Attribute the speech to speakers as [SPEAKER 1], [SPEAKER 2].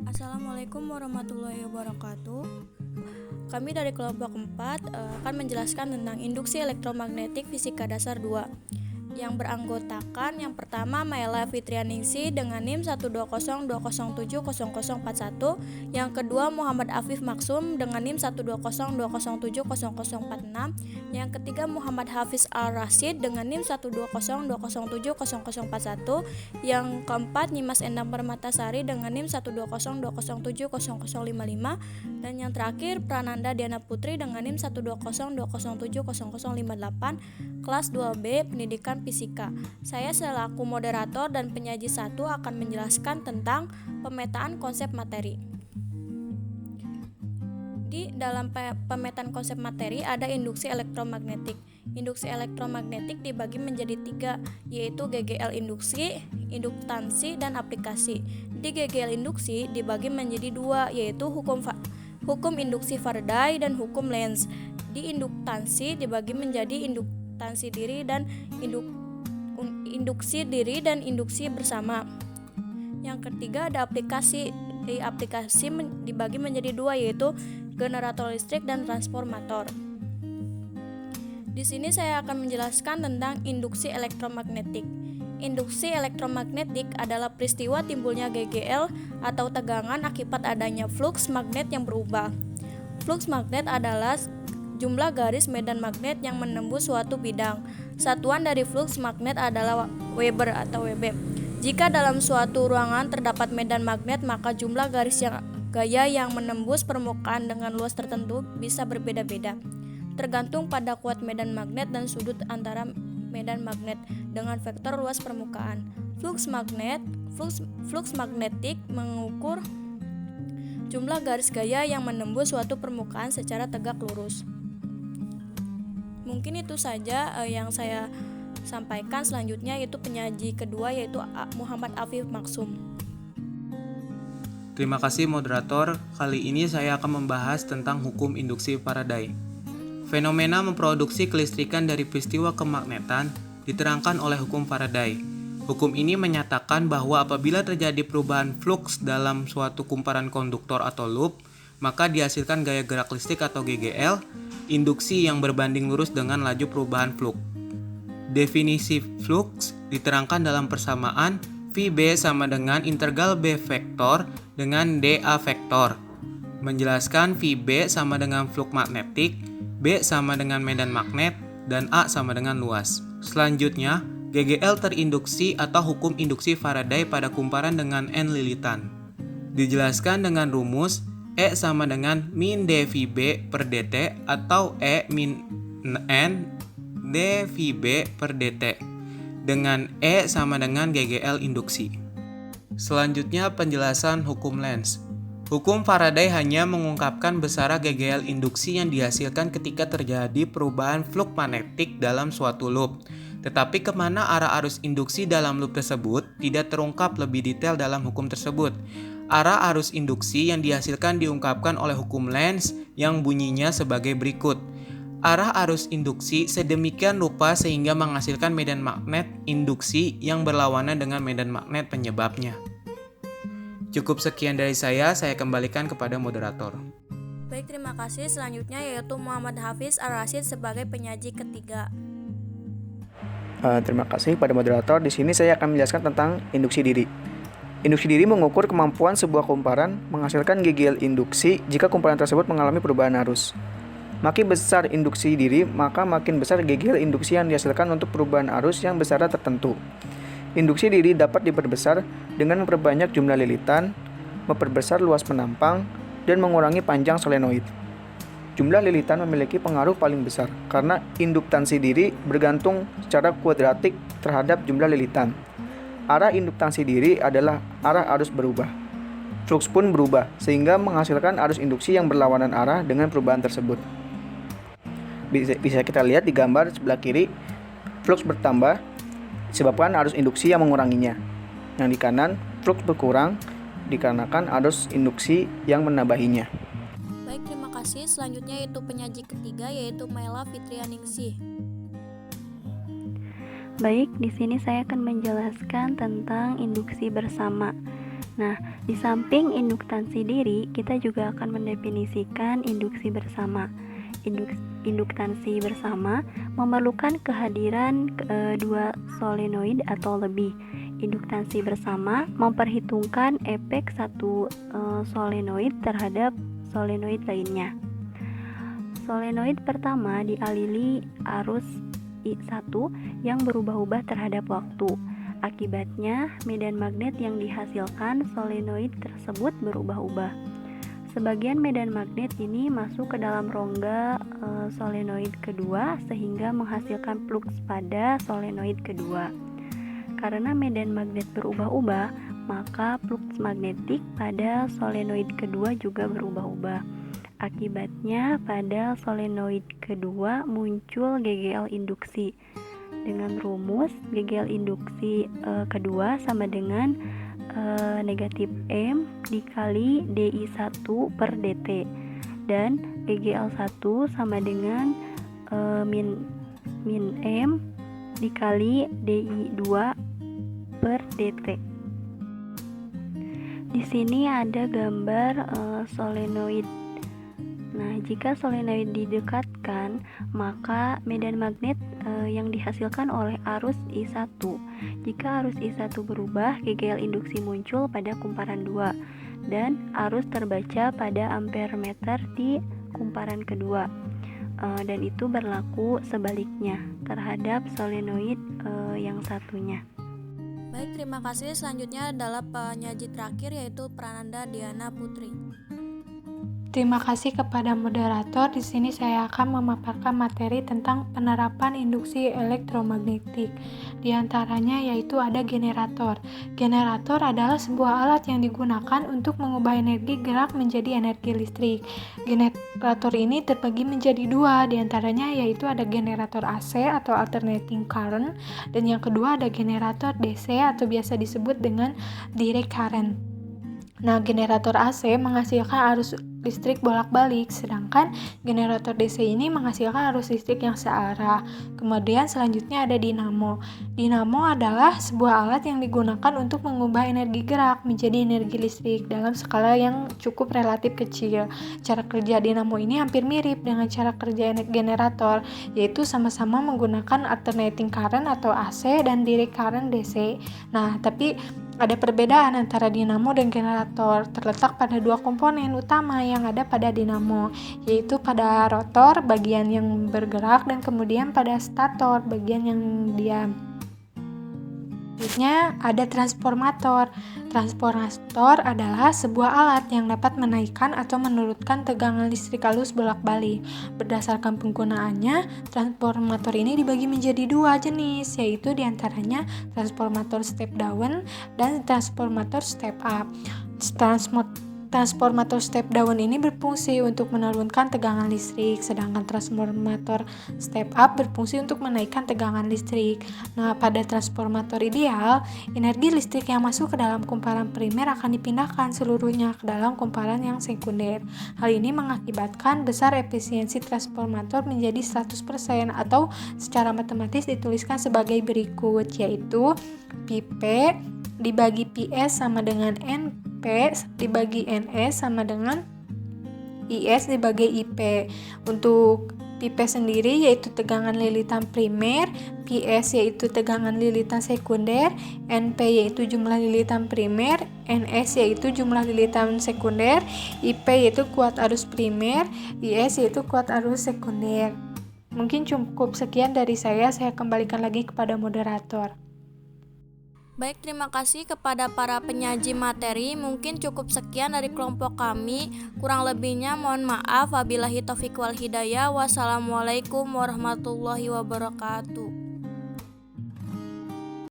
[SPEAKER 1] Assalamualaikum warahmatullahi wabarakatuh. Kami dari kelompok 4 akan menjelaskan tentang induksi elektromagnetik fisika dasar 2 yang beranggotakan yang pertama Maela Fitrianingsih dengan NIM 12020070041, yang kedua Muhammad Afif Maksum dengan NIM 12020070046, yang ketiga Muhammad Hafiz Al-Rasyid dengan NIM 12020070041, yang keempat Nyimas Endang Permatasari dengan NIM 12020070055, dan yang terakhir Prananda Diana Putri dengan NIM 12020070058, kelas 2B Pendidikan Fisika. Saya selaku moderator dan penyaji 1 akan menjelaskan tentang pemetaan konsep materi. Di dalam pemetaan konsep materi ada induksi elektromagnetik. Induksi elektromagnetik dibagi menjadi 3, yaitu GGL induksi, induktansi, dan aplikasi. Di GGL induksi dibagi menjadi 2, yaitu hukum induksi Faraday dan hukum Lenz. Di induktansi dibagi menjadi induksi diri dan induksi bersama. Yang ketiga ada aplikasi. Di aplikasi dibagi menjadi 2, yaitu generator listrik dan transformator. Di sini saya akan menjelaskan tentang induksi elektromagnetik. Induksi elektromagnetik adalah peristiwa timbulnya GGL atau tegangan akibat adanya fluks magnet yang berubah. Fluks magnet adalah jumlah garis medan magnet yang menembus suatu bidang. Satuan dari fluks magnet adalah Weber atau Wb. Jika dalam suatu ruangan terdapat medan magnet, maka jumlah garis gaya yang menembus permukaan dengan luas tertentu bisa berbeda-beda, tergantung pada kuat medan magnet dan sudut antara medan magnet dengan vektor luas permukaan. Fluks magnetik mengukur jumlah garis gaya yang menembus suatu permukaan secara tegak lurus. Mungkin itu saja yang saya sampaikan. Selanjutnya yaitu penyaji kedua, yaitu Muhammad Afif Maksum.
[SPEAKER 2] Terima kasih moderator. Kali ini saya akan membahas tentang hukum induksi Faraday. Fenomena memproduksi kelistrikan dari peristiwa kemagnetan diterangkan oleh hukum Faraday. Hukum ini menyatakan bahwa apabila terjadi perubahan fluks dalam suatu kumparan konduktor atau loop, maka dihasilkan gaya gerak listrik atau GGL, induksi yang berbanding lurus dengan laju perubahan fluks. Definisi fluks diterangkan dalam persamaan VB sama dengan integral B vektor dengan dA vektor. Menjelaskan VB sama dengan flux magnetik, B sama dengan medan magnet, dan A sama dengan luas. Selanjutnya, GGL terinduksi atau hukum induksi Faraday pada kumparan dengan N lilitan. Dijelaskan dengan rumus E sama dengan min dVB per dt atau E min N dVB per dt, dengan E sama dengan GGL induksi. Selanjutnya penjelasan hukum Lenz. Hukum Faraday hanya mengungkapkan besaran GGL induksi yang dihasilkan ketika terjadi perubahan flux magnetik dalam suatu loop. Tetapi kemana arah arus induksi dalam loop tersebut tidak terungkap lebih detail dalam hukum tersebut. Arah arus induksi yang dihasilkan diungkapkan oleh hukum Lenz yang bunyinya sebagai berikut. Arah arus induksi sedemikian rupa sehingga menghasilkan medan magnet induksi yang berlawanan dengan medan magnet penyebabnya. Cukup sekian dari saya kembalikan kepada moderator.
[SPEAKER 1] Baik, terima kasih. Selanjutnya yaitu Muhammad Hafiz Al-Rasyid sebagai penyaji ketiga.
[SPEAKER 3] Terima kasih pada moderator. Di sini saya akan menjelaskan tentang induksi diri. Induksi diri mengukur kemampuan sebuah kumparan menghasilkan GGL induksi jika kumparan tersebut mengalami perubahan arus. Makin besar induksi diri, maka makin besar GGL induksi yang dihasilkan untuk perubahan arus yang besarnya tertentu. Induksi diri dapat diperbesar dengan memperbanyak jumlah lilitan, memperbesar luas penampang, dan mengurangi panjang solenoid. Jumlah lilitan memiliki pengaruh paling besar karena induktansi diri bergantung secara kuadratik terhadap jumlah lilitan. Arah induktansi diri adalah arah arus berubah. Flux pun berubah, sehingga menghasilkan arus induksi yang berlawanan arah dengan perubahan tersebut. Bisa kita lihat di gambar sebelah kiri, flux bertambah disebabkan arus induksi yang menguranginya. Yang di kanan, flux berkurang dikarenakan arus induksi yang menambahinya.
[SPEAKER 1] Baik, terima kasih. Selanjutnya yaitu penyaji ketiga, yaitu Maela Fitrianingsih.
[SPEAKER 4] Baik, di sini saya akan menjelaskan tentang induksi bersama. Nah, di samping induktansi diri, kita juga akan mendefinisikan induksi bersama. Induktansi bersama memerlukan kehadiran dua solenoid atau lebih. Induktansi bersama memperhitungkan efek satu solenoid terhadap solenoid lainnya. Solenoid pertama dialiri arus I1 yang berubah-ubah terhadap waktu. Akibatnya, medan magnet yang dihasilkan solenoid tersebut berubah-ubah. Sebagian medan magnet ini masuk ke dalam rongga solenoid kedua sehingga menghasilkan fluks pada solenoid kedua. Karena medan magnet berubah-ubah, maka fluks magnetik pada solenoid kedua juga berubah-ubah. Akibatnya, pada solenoid kedua muncul GGL induksi. Dengan rumus GGL induksi kedua sama dengan negatif M dikali DI1 per DT, dan GGL1 sama dengan min M dikali DI2 per DT. Di sini ada gambar solenoid. Nah, jika solenoid didekatkan, maka medan magnet yang dihasilkan oleh arus I1. Jika arus I1 berubah, GGL induksi muncul pada kumparan 2 dan arus terbaca pada ampermeter di kumparan kedua. Dan itu berlaku sebaliknya terhadap solenoid yang satunya.
[SPEAKER 1] Baik, terima kasih. Selanjutnya adalah penyaji terakhir, yaitu Prananda Diana Putri.
[SPEAKER 5] Terima kasih kepada moderator. Di sini saya akan memaparkan materi tentang penerapan induksi elektromagnetik. Di antaranya yaitu ada generator. Generator adalah sebuah alat yang digunakan untuk mengubah energi gerak menjadi energi listrik. Generator ini terbagi menjadi dua, di antaranya yaitu ada generator AC atau alternating current, dan yang kedua ada generator DC atau biasa disebut dengan direct current. Nah, generator AC menghasilkan arus listrik bolak-balik, sedangkan generator DC ini menghasilkan arus listrik yang searah. Kemudian selanjutnya ada dinamo. Dinamo adalah sebuah alat yang digunakan untuk mengubah energi gerak menjadi energi listrik dalam skala yang cukup relatif kecil. Cara kerja dinamo ini hampir mirip dengan cara kerja generator, yaitu sama-sama menggunakan alternating current atau AC dan direct current DC. Nah, tapi ada perbedaan antara dinamo dan generator, terletak pada dua komponen utama yang ada pada dinamo, yaitu pada rotor, bagian yang bergerak, dan kemudian pada stator, bagian yang diam. Selanjutnya ada transformator. Transformator adalah sebuah alat yang dapat menaikkan atau menurunkan tegangan listrik halus bolak-balik. Berdasarkan penggunaannya, transformator ini dibagi menjadi dua jenis, yaitu diantaranya transformator step down dan transformator step up. Transformator step down ini berfungsi untuk menurunkan tegangan listrik, sedangkan transformator step up berfungsi untuk menaikkan tegangan listrik. Nah, pada transformator ideal, energi listrik yang masuk ke dalam kumparan primer akan dipindahkan seluruhnya ke dalam kumparan yang sekunder. Hal ini mengakibatkan besar efisiensi transformator menjadi 100%, atau secara matematis dituliskan sebagai berikut, yaitu P dibagi PS sama dengan NP dibagi NS sama dengan IS dibagi IP. Untuk PP sendiri yaitu tegangan lilitan primer, PS yaitu tegangan lilitan sekunder, NP yaitu jumlah lilitan primer, NS yaitu jumlah lilitan sekunder, IP yaitu kuat arus primer, IS yaitu kuat arus sekunder. Mungkin cukup sekian dari saya kembalikan lagi kepada moderator.
[SPEAKER 1] Baik, terima kasih kepada para penyaji materi. Mungkin cukup sekian dari kelompok kami. Kurang lebihnya mohon maaf. Wabillahi taufiq wal hidayah. Wassalamualaikum warahmatullahi wabarakatuh.